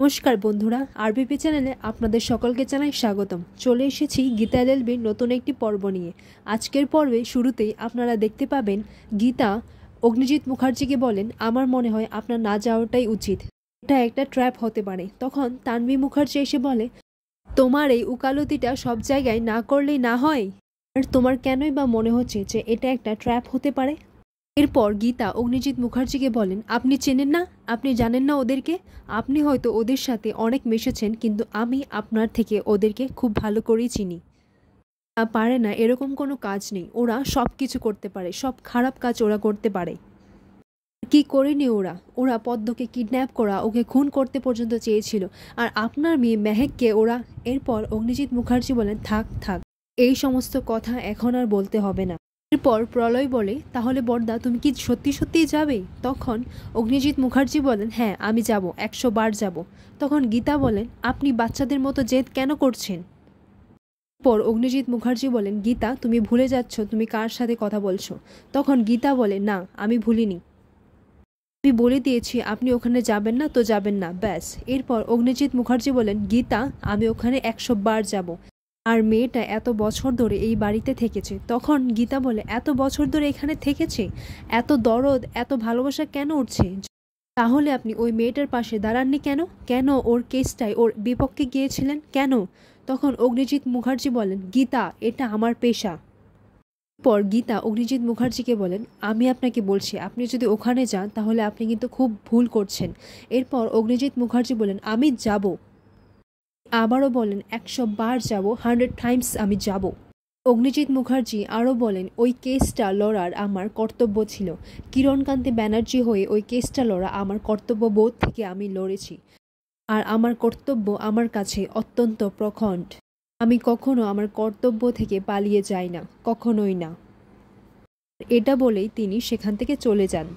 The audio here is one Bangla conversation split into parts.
নমস্কার বন্ধুরা, আরবিপি চ্যানেলে আপনাদের সকলকে জানাই স্বাগতম। চলে এসেছি গীতা এলএলবির নতুন একটি পর্ব নিয়ে। আজকের পর্বে শুরুতেই আপনারা দেখতে পাবেন গীতা অগ্নিজিৎ মুখার্জিকে বলেন, আমার মনে হয় আপনার না যাওয়াটাই উচিত, এটা একটা ট্র্যাপ হতে পারে। তখন তানভি মুখার্জি এসে বলে, তোমার এই উকালতিটা সব জায়গায় না করলেই না হয়, আর তোমার কেনই বা মনে হচ্ছে যে এটা একটা ট্র্যাপ হতে পারে? এরপর গীতা অগ্নিজিৎ মুখার্জিকে বলেন, আপনি চেনেন না, আপনি জানেন না ওদেরকে, আপনি হয়তো ওদের সাথে অনেক মিশেছেন, কিন্তু আমি আপনার থেকে ওদেরকে খুব ভালো করেই চিনি। পারে না এরকম কোনো কাজ নেই, ওরা সব কিছু করতে পারে, সব খারাপ কাজ ওরা করতে পারে। কি করেনি ওরা? ওরা পদ্মকে কিডন্যাপ করা, ওকে খুন করতে পর্যন্ত চেয়েছিল, আর আপনার মেয়ে মেহেককে ওরা। এরপর অগ্নিজিৎ মুখার্জি বলেন, থাক থাক, এই সমস্ত কথা এখন আর বলতে হবে না। এরপর প্রলয় বলে, তাহলে বড়দা তুমি কি সত্যি সত্যিই যাবে? তখন অগ্নিজিৎ মুখার্জি বলেন, হ্যাঁ আমি যাব, 100 বার যাব। তখন গীতা বলেন, আপনি বাচ্চাদের মতো জেদ কেন করছেন? পর অগ্নিজিৎ মুখার্জি বলেন, গীতা তুমি ভুলে যাচ্ছ তুমি কার সাথে কথা বলছো। তখন গীতা বলে, না আমি ভুলিনি, আমি বলে দিয়েছি আপনি ওখানে যাবেন না তো যাবেন না, ব্যাস। এরপর অগ্নিজিৎ মুখার্জি বলেন, গীতা আমি ওখানে 100 বার যাব, আর মেয়েটা এত বছর ধরে এই বাড়িতে থেকেছে। তখন গীতা বলে, এত বছর ধরে এখানে থেকেছে, এত দরদ এত ভালোবাসা কেন উঠছে? তাহলে আপনি ওই মেয়েটার পাশে দাঁড়াননি কেন? কেন ওর কেসটায় ওর বিপক্ষে গিয়েছিলেন কেন? তখন অগ্নিজিৎ মুখার্জি বলেন, গীতা এটা আমার পেশা। পর গীতা অগ্নিজিৎ মুখার্জিকে বলেন, আমি আপনাকে বলছি আপনি যদি ওখানে যান তাহলে আপনি কিন্তু খুব ভুল করছেন। এরপর অগ্নিজিৎ মুখার্জি বলেন, আমি যাব, আবারও বলেন 100 বার যাব, 100 টাইমস আমি যাব। অগ্নিজিৎ মুখার্জি আরও বলেন, ওই কেসটা লড়ার আমার কর্তব্য ছিল, কিরণকান্তি ব্যানার্জি হয়ে ওই কেসটা লড়া আমার কর্তব্যবোধ থেকে আমি লড়েছি, আর আমার কর্তব্য আমার কাছে অত্যন্ত প্রখণ্ড। আমি কখনো আমার কর্তব্য থেকে পালিয়ে যাই না, কখনোই না। এটা বলেই তিনি সেখান থেকে চলে যান।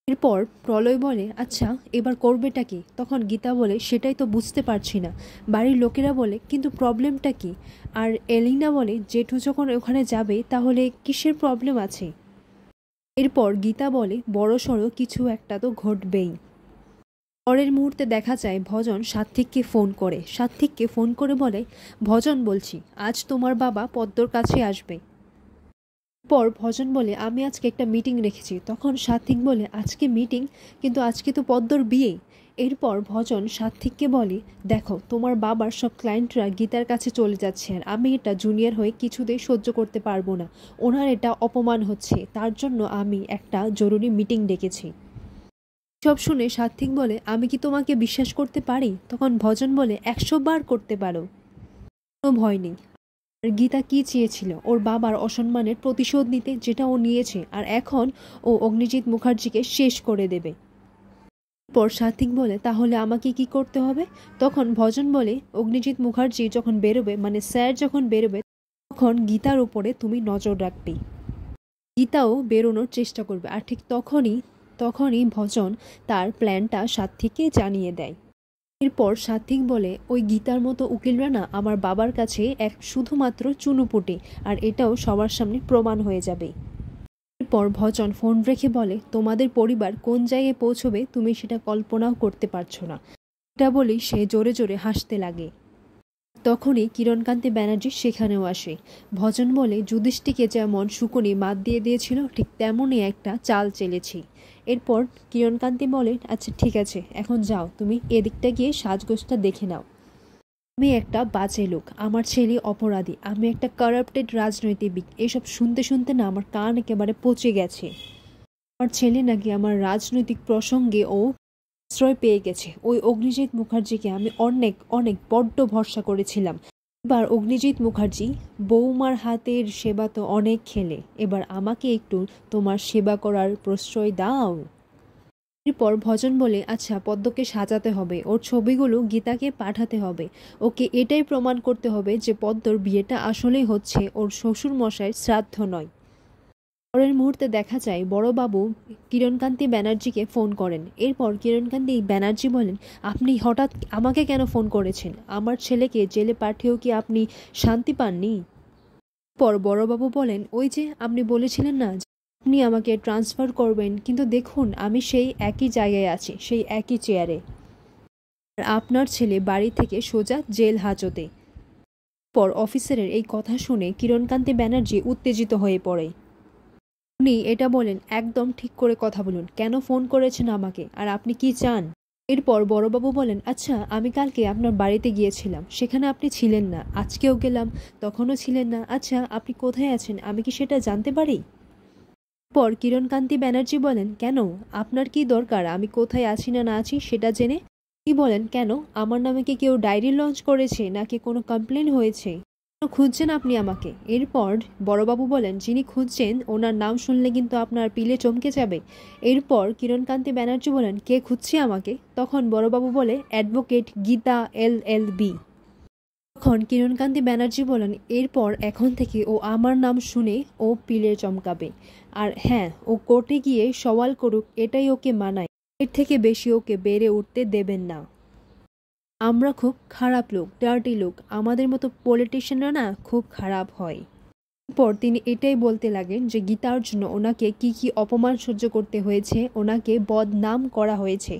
এরপর প্রলয় বলে, আচ্ছা এবার করবেটা কি? তখন গীতা বলে, সেটাই তো বুঝতে পারছি না। বাড়ির লোকেরা বলে, কিন্তু প্রবলেমটা কি? আর এলিনা বলে, জেঠু যখন ওখানে যাবে তাহলে কিসের প্রবলেম আছে? এরপর গীতা বলে, বড়সড় কিছু একটা তো ঘটবেই। পরের মুহূর্তে দেখা যায় ভজন সাত্ত্বিককে ফোন করে বলে, ভজন বলছি, আজ তোমার বাবা পদ্মর কাছে আসবে। পর ভজন বলে, আমি আজকে একটা মিটিং রেখেছি। তখন সাত্ত্বিক বলে, আজকে মিটিং? কিন্তু আজকে তো পদ্মর বিয়ে। এরপর ভজন সাত্ত্বিককে বলে, দেখো তোমার বাবার সব ক্লায়েন্টরা গীতার কাছে চলে যাচ্ছে, আর আমি এটা জুনিয়র হয়ে কিছুতেই সহ্য করতে পারবো না, ওনার এটা অপমান হচ্ছে, তার জন্য আমি একটা জরুরি মিটিং ডেকেছি। সব শুনে সাত্ত্বিক বলে, আমি কি তোমাকে বিশ্বাস করতে পারি? তখন ভজন বলে, 100 বার করতে পারো, কোনো ভয় নেই। আর গীতা কি চেয়েছিল? ওর বাবার অসম্মানের প্রতিশোধ নিতে, যেটা ও নিয়েছে, আর এখন ও অগ্নিজিৎ মুখার্জিকে শেষ করে দেবে। পর সাত্ত্বিক বলে, তাহলে আমাকে কি করতে হবে? তখন ভজন বলে, অগ্নিজিৎ মুখার্জি যখন বেরোবে, মানে স্যার যখন বেরোবে, তখন গীতার উপরে তুমি নজর রাখবে, গীতাও বেরোনোর চেষ্টা করবে। আর ঠিক তখনই ভজন তার প্ল্যানটা সাত্ত্বিককে জানিয়ে দেয়। এরপর সাত্ত্বিক বলে, ওই গীতার মতো উকিলরা না আমার বাবার কাছে এক শুধুমাত্র চুনুপুটি, আর এটাও সবার সামনে প্রমাণ হয়ে যাবে। এরপর ভজন ফোন রেখে বলে, তোমাদের পরিবার কোন জায়গায় পৌঁছবে তুমি সেটা কল্পনাও করতে পারছো না। এটা বলেই সে জোরে জোরে হাসতে লাগে। তখনই কিরণকান্তি ব্যানার্জি সেখানেও আসে। ভজন বলে, যুধিষ্ঠিকে যেমন শকুনি মাত দিয়ে দিয়েছিল, ঠিক তেমনই একটা চাল চেলেছি। এরপর কিরণকান্তি বলে, আচ্ছা ঠিক আছে, এখন যাও, তুমি এদিকটা গিয়ে সাজগোজটা দেখে নাও। আমি একটা বাজে লোক, আমার ছেলে অপরাধী, আমি একটা কারাপ্টেড রাজনৈতিক। এসব শুনতে শুনতে না আমার কান একেবারে পচে গেছে। আমার ছেলে নাকি আমার রাজনৈতিক প্রসঙ্গে ও আশ্রয় পেয়ে গেছে। ওই অগ্নিজিৎ মুখার্জিকে আমি অনেক অনেক বড্ড ভরসা করেছিলাম। এবার অগ্নিজিৎ মুখার্জি, বৌমার হাতের সেবা তো অনেক খেলে, এবার আমাকে একটু তোমার সেবা করার প্রশ্রয় দাও। এরপর ভজন বলে, আচ্ছা পদ্মকে সাজাতে হবে, ওর ছবিগুলো গীতাকে পাঠাতে হবে, ওকে এটাই প্রমাণ করতে হবে যে পদ্মর বিয়েটা আসলেই হচ্ছে, ওর শ্বশুর মশাইয়ের শ্রাদ্ধ নয়। পরের মুহূর্তে দেখা যায় বড়বাবু কিরণকান্তি ব্যানার্জিকে ফোন করেন। এরপর কিরণকান্তি ব্যানার্জি বলেন, আপনি হঠাৎ আমাকে কেন ফোন করেছেন? আমার ছেলেকে জেলে পাঠিয়েও কি আপনি শান্তি পাননি? পর বড়বাবু বলেন, ওই যে আপনি বলেছিলেন না আপনি আমাকে ট্রান্সফার করবেন, কিন্তু দেখুন আমি সেই একই জায়গায় আছি, সেই একই চেয়ারে। আর আপনার ছেলে বাড়ি থেকে সোজা জেল হাজতে। পর অফিসারের এই কথা শুনে কিরণকান্তি ব্যানার্জি উত্তেজিত হয়ে পড়ে। উনি এটা বলেন, একদম ঠিক করে কথা বলুন, কেন ফোন করেছেন আমাকে, আর আপনি কি চান? এরপর বড়বাবু বলেন, আচ্ছা আমি কালকে আপনার বাড়িতে গিয়েছিলাম, সেখানে আপনি ছিলেন না, আজকেও গেলাম, তখনও ছিলেন না, আচ্ছা আপনি কোথায় আছেন আমি কি সেটা জানতে পারি? পর কিরণকান্তি ব্যানার্জি বলেন, কেন, আপনার কি দরকার আমি কোথায় আছি না না আছি সেটা জেনে? কি বলেন, কেন আমার নামে কি কেউ ডায়েরি লঞ্চ করেছে নাকি কোনো কমপ্লেন হয়েছে? খুঁজছেন আপনি আমাকে? এরপর বড়বাবু বলেন, যিনি খুঁজছেন ওনার নাম শুনলে কিন্তু আপনার পিলে চমকে যাবে। এরপর কিরণকান্তি ব্যানার্জি বলেন, কে খুঁজছে আমাকে? তখন বড়বাবু বলে, অ্যাডভোকেট গীতা LLB। তখন কিরণকান্তি ব্যানার্জি বলেন, এরপর এখন থেকে ও আমার নাম শুনে ও পিলে চমকাবে, আর হ্যাঁ, ও কোর্টে গিয়ে সওয়াল করুক, এটাই ওকে মানায়, এর থেকে বেশি ওকে বেড়ে উঠতে দেবেন না। আমরা খুব খারাপ লোক, ডার্টি লোক, আমাদের মতো পলিটিশিয়ানরা না খুব খারাপ হয়। পর তিনি এটাই বলতে লাগেন যে গীতার জন্য ওনাকে কি কি অপমান সহ্য করতে হয়েছে, ওনাকে বদনাম করা হয়েছে।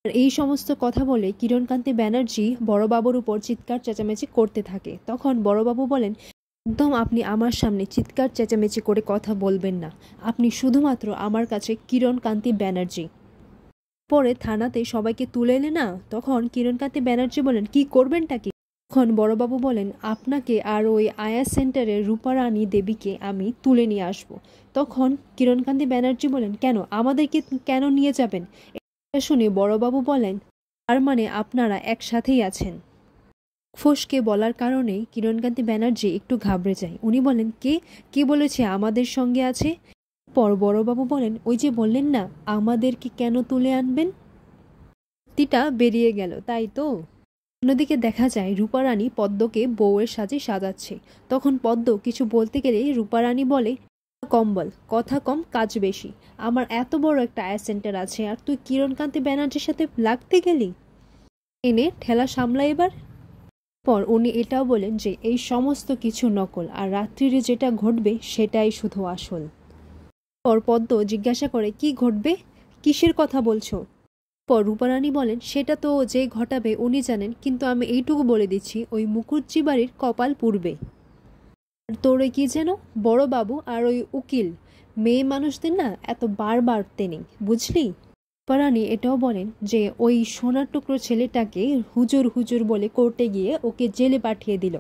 আর এই সমস্ত কথা বলে কিরণকান্তি ব্যানার্জি বড়বাবুর উপর চিৎকার চেঁচামেচি করতে থাকে। তখন বড়বাবু বলেন, একদম আপনি আমার সামনে চিৎকার চেঁচামেচি করে কথা বলবেন না, আপনি শুধুমাত্র আমার কাছে কিরণকান্তি ব্যানার্জি। পরে থানাতে সবাইকে তুলে এলে না, তখন কিরণকান্তি ব্যানার্জি বলেন, কি করবেনটা কি? তখন বড়বাবু বলেন, আপনাকে আর ওই আয়া সেন্টারের রূপারানী দেবীকে আমি তুলে নিয়ে আসব। তখন কিরণকান্তি ব্যানার্জি বলেন, কেন, আমাদেরকে কেন নিয়ে যাবেন? এটা শুনে বড়বাবু বলেন, তার মানে আপনারা একসাথেই আছেন। ফসকে বলার কারণে কিরণকান্তি ব্যানার্জি একটু ঘাবড়ে যায়। উনি বলেন, কে কে বলেছে আমাদের সঙ্গে আছে? পর বড়বাবু বলেন, ওই যে বললেন না আমাদেরকে কেন তুলে আনবেন, তিটা বেরিয়ে গেল তাই তো। অন্যদিকে দেখা যায় রূপারানী পদ্মকে বউয়ের সাজে সাজাচ্ছে। তখন পদ্ম কিছু বলতে গেলে রূপারানী বলে, কম্বল, কথা কম কাজ বেশি, আমার এত বড় একটা আয়া সেন্টার আছে আর তুই কিরণকান্তি ব্যানার্জির সাথে লাগতে গেলি, এনে ঠেলা সামলা এবার। পর উনি এটাও বলেন যে এই সমস্ত কিছু নকল, আর রাত্রিরে যেটা ঘটবে সেটাই শুধু আসল। পর পদ্ম জিজ্ঞাসা করে, কি ঘটবে, কিসের কথা বলছো? পর রূপারানী বলেন, সেটা তো যে ঘটাবে উনি জানেন, কিন্তু আমি এইটুকু বলে দিচ্ছি, ওই মুখুজ্জি বাড়ির কপাল পুড়বে। আর তোরে কি যেন বড়বাবু আর ওই উকিল, মেয়ে মানুষদের না এত বারবার তেনি, বুঝলি? রূপারানী এটাও বলেন যে ওই সোনার টুকরো ছেলেটাকে হুজুর হুজুর বলে কোর্টে গিয়ে ওকে জেলে পাঠিয়ে দিল।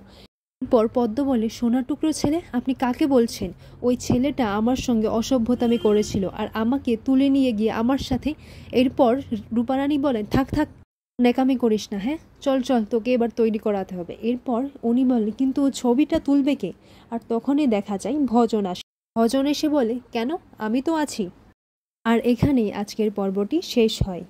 পর পদ্ম বলে, সোনার টুকরো ছেলে, আপনি কাকে বলছেন? ওই ছেলেটা আমার সঙ্গে অসভ্যতামি করেছিল আর আমাকে তুলে নিয়ে গিয়ে আমার সাথে। এরপর রূপারানী বলেন, থাক থাক, নেকামি করিস না, হ্যাঁ চল চল, তোকে এবার তৈরি করাতে হবে। এরপর উনি বলেন, কিন্তু ও ছবিটা তুলবে কে? আর তখনই দেখা যায় ভজন আসে। ভজন এসে বলে, কেন, আমি তো আছি। আর এখানেই আজকের পর্বটি শেষ হয়।